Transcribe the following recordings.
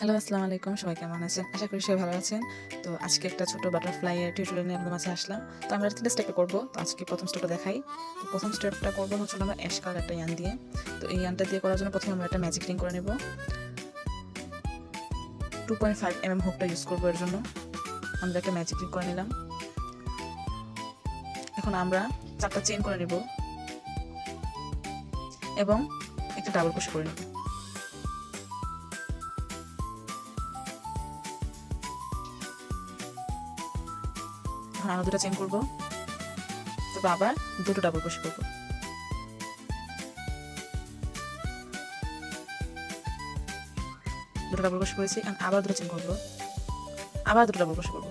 Hello, আসসালামু আলাইকুম। সবাই কেমন আছেন? আশা করি সবাই ভালো আছেন। তো আজকে একটা ছোট বাটারফ্লাই এর টিউটোরিয়াল নিয়ে আপনাদের মাঝে আসলাম। তো আমরা 3টা স্টেপে করব। তো আজকে প্রথম স্টেপটা দেখাই। তো প্রথম স্টেপটা করব হচ্ছে আমরা অ্যাশ কালার একটা ইয়ান দিয়ে। তো এই ইয়ানটা দিয়ে করার জন্য প্রথমে আমরা একটা ম্যাজিক রিং করে নেব। 2.5 হুকটা ইউজ করব এর জন্য। আমরা একটা ম্যাজিক রিং করে নিলাম। এখন আমরা 4টা চেইন করে নেব এবং একটা ডাবল ক্রোশে করে নেব। এখন আরো 2টা চেইন করব। তারপর আবার 2টো ডাবল ক্রোশে করব। দুটো ডাবল ক্রোশে করেছি, আবার 2টা চেইন করব। আবার 2টো ডাবল ক্রোশে করব।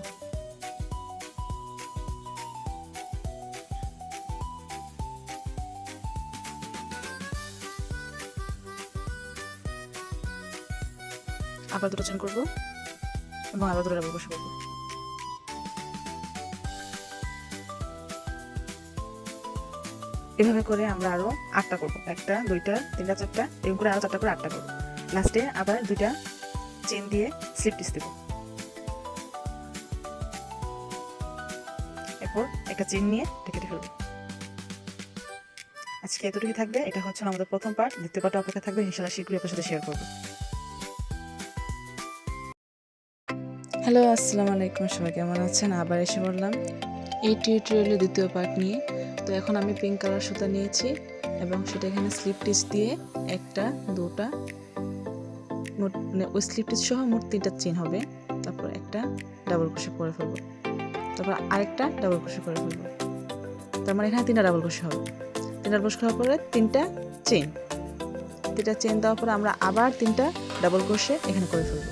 আবার 2টো চেইন করব এবং আবার 2টো ডাবল ক্রোশে করব। এভাবে করে আমরা আরো 8টা করব। 1টা 2টা 3টা 4টা এরকম করে আরো 4টা করে 8টা করব। লাস্টে আবার 2টা চেইন দিয়ে স্লিপ স্টিচ দেব। এরপর একটা চেইন নিয়ে কেটে ফেলব। আজকে এতটুকুই থাকবে। এটা হচ্ছে আমাদের প্রথম পার্ট। দ্বিতীয় পার্টে অপেক্ষা থাকবে, ইনশাআল্লাহ শীঘ্রই আপনার সাথে শেয়ার করব। হ্যালো, আসসালামু আলাইকুম। সবাই কেমন আছেন? আবার এসে বললাম এই টিউটোরিয়ালের দ্বিতীয় পার্ট নিয়ে। তো এখন আমি পিঙ্ক কালার সুতা নিয়েছি এবং সেটা এখানে স্লিপ স্টিচ দিয়ে 1টা 2টা মানে ওই স্লিপ স্টিচ সহ মোট 3টা চেইন হবে। তারপর একটা ডাবল ক্রোশে করে ফেলবো। তারপর আরেকটা ডাবল ক্রোশে করে ফেলবো। তার মানে এখানে 3টা ডাবল ক্রোশে হবে। 3টা ডাবল ক্রোশে হওয়ার পরে 3টা চেইন। 3টা চেইন দেওয়ার পরে আমরা আবার 3টা ডাবল ক্রোশে এখানে করে ফেলবো।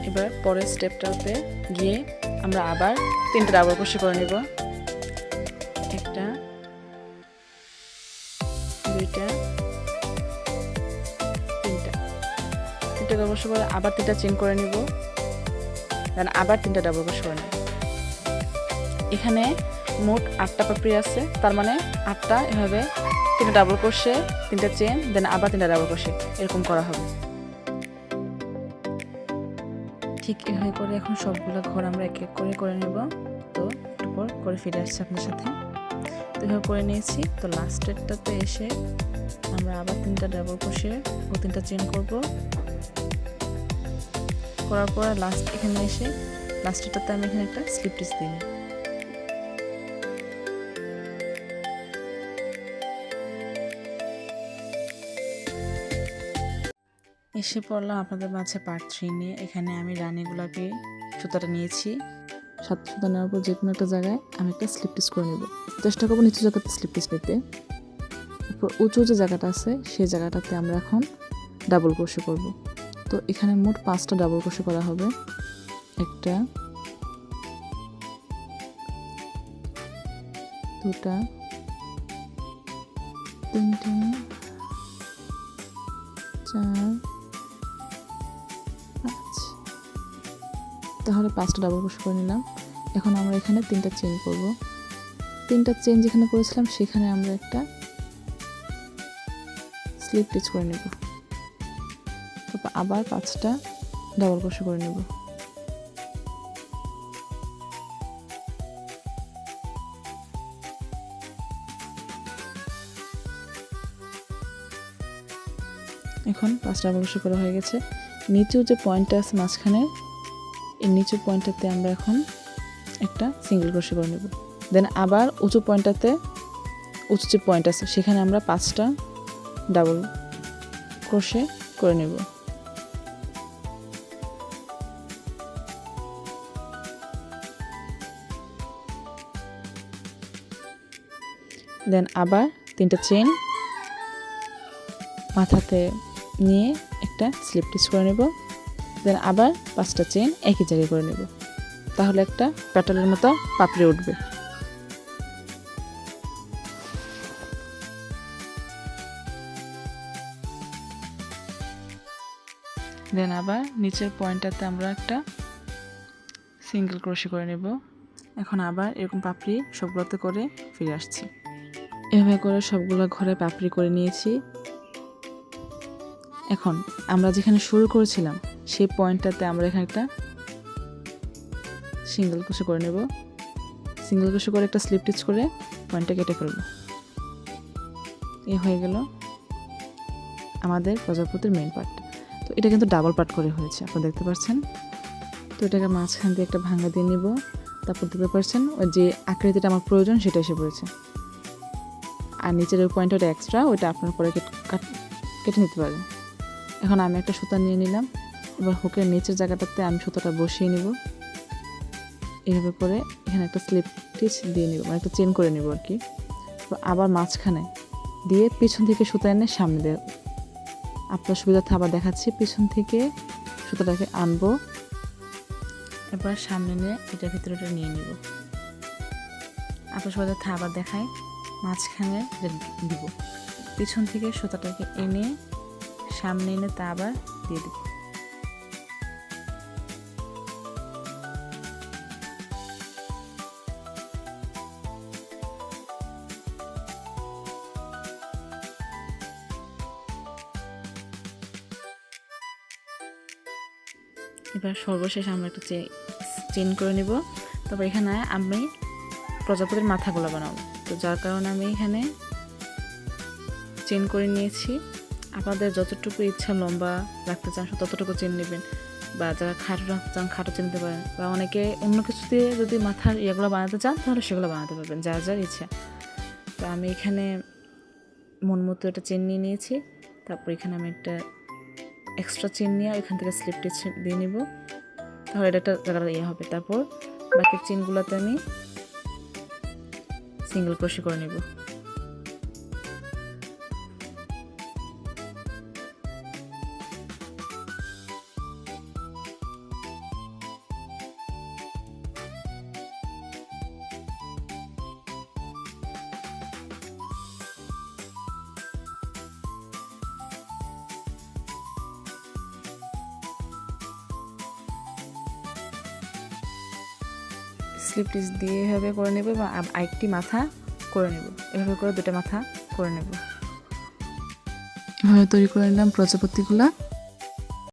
এবার পরের স্টেপটাতে গিয়ে আমরা আবার 3টা ডাবল ক্রোশে করে নেব। 1টা 2টা 3টা ডাবল ক্রোশে করে আবার 3টা চেইন করে নেব। দেন আবার 3টা ডাবল ক্রোশে করে নেব। এখানে মোট 8টা পাপড়ি আছে, তার মানে 8টা এভাবে 3টা ডাবল ক্রোশে 3টা চেইন দেন আবার 3টা ডাবল ক্রোশে এরকম করা হবে। ঠিক এভাবে করে এখন সবগুলো ঘর আমরা এক এক করে নেব। তো একটু পর করে ফিরে আসছি আপনার সাথে। তো এভাবে করে নিয়েছি। তো লাস্টেরটাতে এসে আমরা আবার 3টা ডাবল ক্রোশে ও 3টা চেইন করব। করার পর লাস্ট এখানে এসে লাস্টেরটাতে আমি এখানে একটা স্লিপ স্টিচ দিই। এসে পড়লাম আপনাদের মাঝে পার্ট 3 নিয়ে। এখানে আমি রানী গোলাপি সুতাটা নিয়েছি। 7 সুতা নেওয়ার পর যে কোনো একটা জায়গায় আমি একটা স্লিপ স্টিচ করে নেব। চেষ্টা করবো নিচু জায়গাতে স্লিপ স্টিচ নিতে। তারপর উঁচু যে জায়গাটা আছে সেই জায়গাটাতে আমরা এখন ডাবল ক্রোশে করব। তো এখানে মোট 5টা ডাবল ক্রোশে করা হবে। 1টা 2টা 3টা 4 5। তাহলে 5টা ডাবল ক্রোশে করে নিলাম। এখন আমরা এখানে 3টা চেইন করব। 3টা চেইন যেখানে করেছিলাম সেখানে আমরা একটা স্লিপ স্টিচ করে নেব। তারপর আবার 5টা ডাবল ক্রোশে করে নেব। এখন 5টা ডাবল ক্রোশে করা হয়ে গেছে। নিচু যে পয়েন্টটা আছে মাঝখানে এই নিচু পয়েন্টটাতে আমরা এখন একটা সিঙ্গেল ক্রোশে করে নেব। দেন আবার উঁচু পয়েন্টটাতে উঁচু যে পয়েন্ট আছে সেখানে আমরা 5টা ডাবল ক্রোশে করে নেব। দেন আবার 3টা চেইন মাথাতে নিয়ে একটা স্লিপ স্টিচ করে নেব। দেন আবার 5টা চেইন একই জায়গায় করে নেব। তাহলে একটা প্যাটার্নের মতো পাপড়ি উঠবে। দেন আবার নিচের পয়েন্টটাতে আমরা একটা সিঙ্গেল ক্রোশে করে নেব। এখন আবার এরকম পাপড়ি সবগুলোতে করে ফিরে আসছি। এভাবে করে সবগুলো ঘরে পাপড়ি করে নিয়েছি। এখন আমরা যেখানে শুরু করেছিলাম সেই পয়েন্টটাতে আমরা এখানে একটা সিঙ্গেল ক্রোশে করে নেব। সিঙ্গেল ক্রোশে করে একটা স্লিপ স্টিচ করে পয়েন্টটা কেটে ফেলব। হয়ে গেল আমাদের প্রজাপতির মেইন পার্ট। তো এটা কিন্তু ডাবল পার্ট করে হয়েছে, আপনারা দেখতে পাচ্ছেন। তো এটাকে মাঝখান দিয়ে একটা ভাঙা দিয়ে নিব। তারপর দেখতে পাচ্ছেন ওই যে আকৃতিটা আমার প্রয়োজন সেটা এসে পড়েছে। আর নিচের ওই পয়েন্টটা এক্সট্রা, ওইটা আপনার পরে কেটে নিতে পারেন। এখন আমি একটা সুতা নিয়ে নিলাম। এবার হুকের নিচের জায়গাটাতে আমি সুতাটা বসিয়ে নিব। এইভাবে করে এখানে একটা স্লিপ স্টিচ দিয়ে নিব, মানে একটা চেন করে নিব আর কি। আবার মাঝখানে দিয়ে পিছন থেকে সুতা এনে সামনে দেব। আপনার সুবিধার্থে আবার দেখাচ্ছি, পিছন থেকে সুতাটাকে আনবো। এবার সামনে নিয়ে এটার ভিতরেটা নিয়ে নিব। আপনার সুবিধার্থে আবার দেখায়, মাঝখানে দিব। পিছন থেকে সুতাটাকে এনে সামনে এনে তা আবার দিয়ে দিব। এবার সর্বশেষ আমরা একটা চেন করে নিব। তবে এখানে আমি প্রজাপতির মাথাগুলো বানাবো, তো যার কারণে আমি এখানে চেন করে নিয়েছি। আপনাদের যতটুকু ইচ্ছা লম্বা রাখতে চান ততটুকু চেন নেবেন, বা যারা খাটো রাখতে চান খাটো চেন নিতে পারেন, বা অনেকে অন্য কিছু দিয়ে যদি মাথার ইয়েগুলো বানাতে চান তাহলে সেগুলো বানাতে পারবেন, যার যার ইচ্ছা। তো আমি এখানে মন মতো একটা চেন নিয়ে নিয়েছি। তারপর এখানে আমি একটা এক্সট্রা চেন নিয়ে ওইখান থেকে স্লিপ স্টিচ দিয়ে নিব, তাহলে এটা একটা জায়গাটা ইয়ে হবে। তারপর বাকি চেনগুলোতে আমি সিঙ্গেল ক্রোশে করে নেব। স্লিপ স্টিচ দিয়ে এভাবে করে নেব এবং আরেকটি মাথা করে নেব। এভাবে করে দুটো মাথা করে নেব। এভাবে তৈরি করে নিলাম প্রজাপতিগুলা।